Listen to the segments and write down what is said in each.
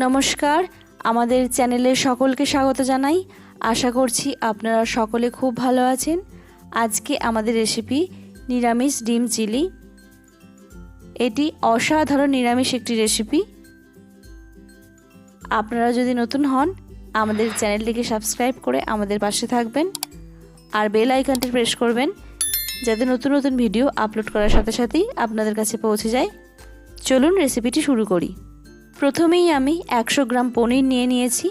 নমস্কার, আমাদের চ্যানেলে সকলকে স্বাগত জানাই। আশা করছি আপনারা সকলে খুব ভালো আছেন। আজকে আমাদের রেসিপি নিরামিষ ডিম চিলি। এটি অসাধারণ নিরামিষ একটি রেসিপি। আপনারা যদি নতুন হন, আমাদের চ্যানেলটিকে সাবস্ক্রাইব করে আমাদের পাশে থাকবেন আর বেল আইকনটি প্রেস করবেন, যাতে নতুন নতুন ভিডিও আপলোড করার সাথে সাথেই আপনাদের কাছে পৌঁছে যায়। চলুন রেসিপিটি শুরু করি। প্রথমেই আমি 100 গ্রাম পনির নিয়ে নিয়েছি।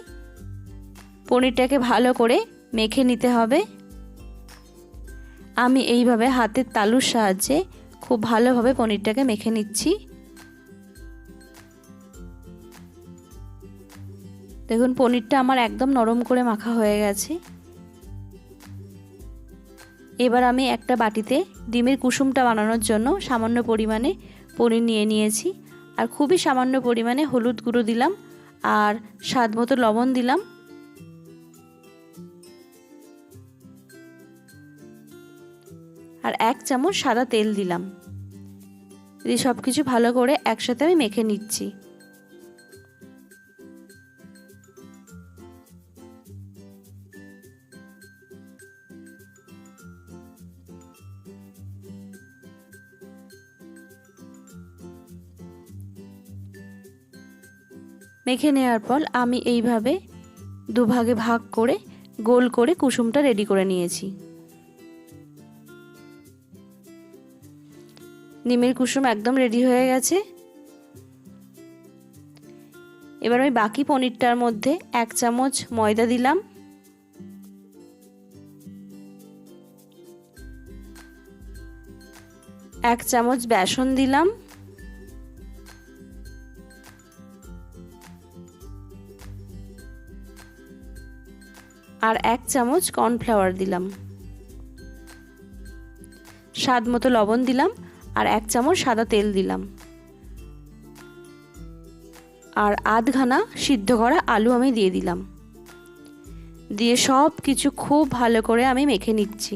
পনিরটাকে ভালো করে মেখে নিতে হবে। আমি এইভাবে হাতের তালুর সাহায্যে খুব ভালোভাবে পনিরটাকে মেখে নিচ্ছি। দেখুন, পনিরটা আমার একদম নরম করে মাখা হয়ে গেছে। এবার আমি একটা বাটিতে ডিমের কুসুমটা বানানোর জন্য সামান্য পরিমাণে পনির নিয়ে নিয়েছি, আর খুবই সামান্য পরিমাণে হলুদ গুঁড়ো দিলাম আর স্বাদ মতো লবণ দিলাম। আর 1 চামচ সাদা তেল দিলাম। এই সব কিছু ভালো করে একসাথে আমি মেখে নিচ্ছি। মেখে নেওয়ার পর আমি এইভাবে দুভাগে ভাগ করে গোল করে কুসুমটা রেডি করে নিয়েছি। ডিমের কুসুম একদম রেডি হয়ে গেছে। এবার আমি বাকি পনিরটার মধ্যে 1 চামচ ময়দা দিলাম, এক চামচ বেসন দিলাম, আর 1 চামচ কর্নফ্লাওয়ার দিলাম, স্বাদ মতো লবণ দিলাম, আর 1 চামচ সাদা তেল দিলাম, আর আধখানা সিদ্ধ করা আলু আমি দিয়ে দিলাম। দিয়ে সব কিছু খুব ভালো করে আমি মেখে নিচ্ছি।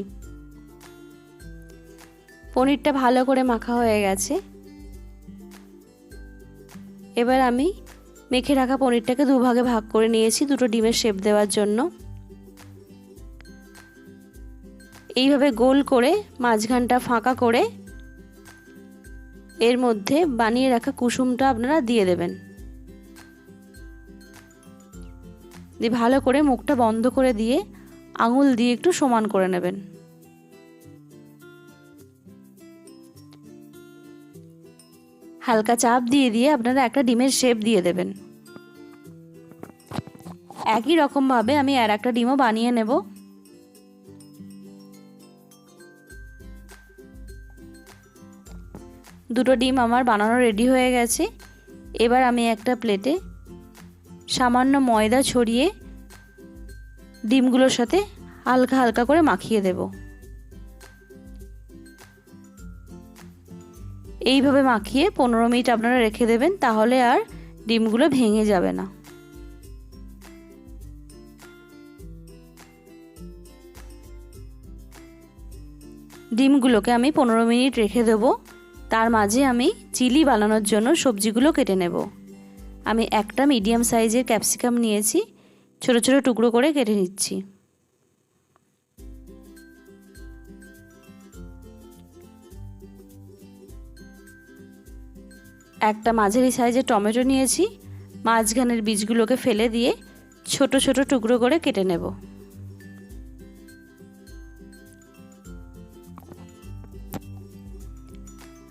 পনিরটা ভালো করে মাখা হয়ে গেছে। এবার আমি মেখে রাখা পনিরটাকে দুভাগে ভাগ করে নিয়েছি দুটো ডিমের শেপ দেওয়ার জন্য। এইভাবে গোল করে মাঝখানটা ফাঁকা করে এর মধ্যে বানিয়ে রাখা কুসুমটা আপনারা দিয়ে দেবেন। দিয়ে ভালো করে মুখটা বন্ধ করে দিয়ে আঙুল দিয়ে একটু সমান করে নেবেন। হালকা চাপ দিয়ে দিয়ে আপনারা একটা ডিমের শেপ দিয়ে দেবেন। একই রকম ভাবে আমি আর একটা ডিমও বানিয়ে নেব। দুটো ডিম আমার বানানো রেডি হয়ে গেছে। এবার আমি একটা প্লেটে সামান্য ময়দা ছড়িয়ে ডিমগুলোর সাথে হালকা হালকা করে মাখিয়ে দেব। এইভাবে মাখিয়ে 15 মিনিট আপনারা রেখে দেবেন, তাহলে আর ডিমগুলো ভেঙে যাবে না। ডিমগুলোকে আমি 15 মিনিট রেখে দেব। তার মাঝে আমি চিলি বানানোর জন্য সবজিগুলো কেটে নেব। আমি একটা মিডিয়াম সাইজের ক্যাপসিকাম নিয়েছি, ছোট ছোট টুকরো করে কেটে নিচ্ছি। একটা মাঝারি সাইজের টমেটো নিয়েছি, মাঝখানের বীজগুলোকে ফেলে দিয়ে ছোট ছোট টুকরো করে কেটে নেব।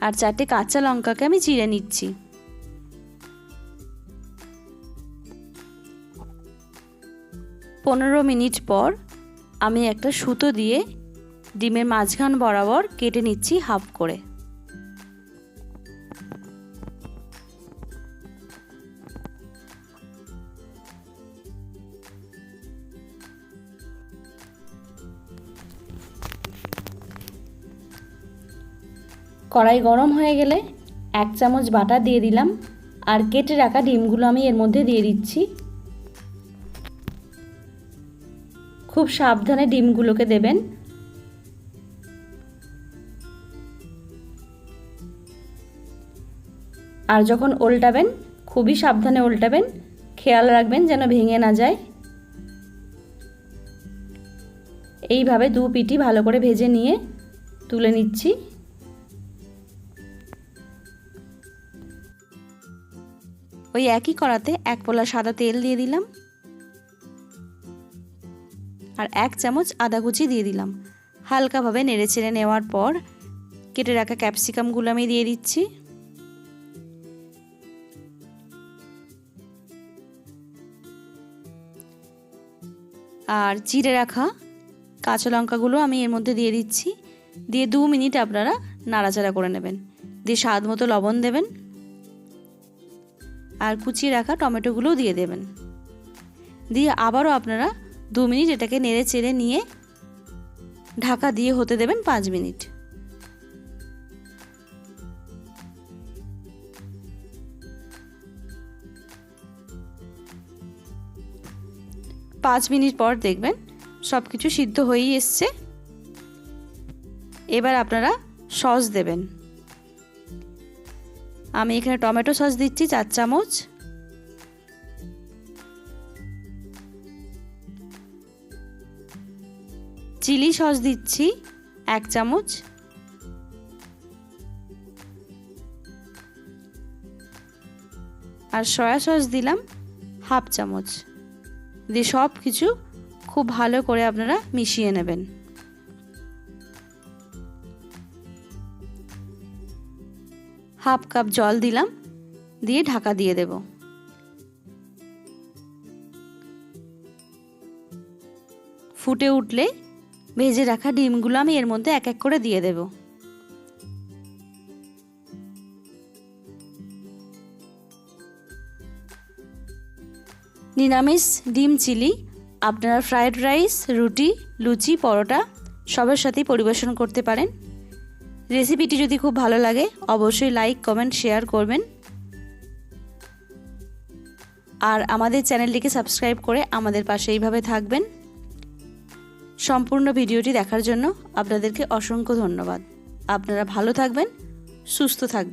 আর 4টে কাঁচা লঙ্কাকে আমি চিড়ে নিচ্ছি। পনেরো মিনিট পর আমি একটা সুতো দিয়ে ডিমের মাঝখান বরাবর কেটে নিচ্ছি হাফ করে। কড়াই গরম হয়ে গেলে 1 চামচ বাটার দিয়ে দিলাম, আর কেটে রাখা ডিমগুলো আমি এর মধ্যে দিয়ে দিচ্ছি। খুব সাবধানে ডিমগুলোকে দেবেন। আর যখন উল্টাবেন খুবই সাবধানে উল্টাবেন, খেয়াল রাখবেন যেন ভেঙে না যায়। এইভাবে দু পিঠই ভালো করে ভেজে নিয়ে তুলে নিচ্ছি। ওই একই কড়াতে 1 পোলা সাদা তেল দিয়ে দিলাম আর 1 চামচ আদা কুচি দিয়ে দিলাম। হালকাভাবে নেড়েচেড়ে নেওয়ার পর কেটে রাখা ক্যাপসিকামগুলো আমি দিয়ে দিচ্ছি। আর চিড়ে রাখা কাঁচা লঙ্কাগুলো আমি এর মধ্যে দিয়ে দিচ্ছি। দিয়ে 2 মিনিট আপনারা নাড়াচাড়া করে নেবেন। দিয়ে স্বাদ মতো লবণ দেবেন আর কুচিয়ে রাখা টমেটোগুলোও দিয়ে দেবেন। দিয়ে আবারও আপনারা 2 মিনিট এটাকে নেড়ে চেড়ে নিয়ে ঢাকা দিয়ে হতে দেবেন 5 মিনিট। পাঁচ মিনিট পর দেখবেন সব কিছু সিদ্ধ হয়েই এসছে। এবার আপনারা সস দেবেন। আমি এখানে টমেটো সস দিচ্ছি 4 চামচ, চিলি সস দিচ্ছি 1 চামচ, আর সয়া সস দিলাম 1/2 চামচ। দিয়ে সব কিছু খুব ভালো করে আপনারা মিশিয়ে নেবেন। হাফ কাপ জল দিলাম, দিয়ে ঢাকা দিয়ে দেব। ফুটে উঠলে ভেজে রাখা ডিমগুলো আমি এর মধ্যে এক এক করে দিয়ে দেব। নিরামিষ ডিম চিলি আপনারা ফ্রাইড রাইস, রুটি, লুচি, পরোটা সবার সাথেই পরিবেশন করতে পারেন। রেসিপিটি যদি খুব ভালো লাগে অবশ্যই লাইক, কমেন্ট, শেয়ার করবেন। আর আমাদের চ্যানেলটিকে সাবস্ক্রাইব করে আমাদের পাশে এইভাবে থাকবেন। সম্পূর্ণ ভিডিওটি দেখার জন্য আপনাদেরকে অসংখ্য ধন্যবাদ। আপনারা ভালো থাকবেন, সুস্থ থাকবেন।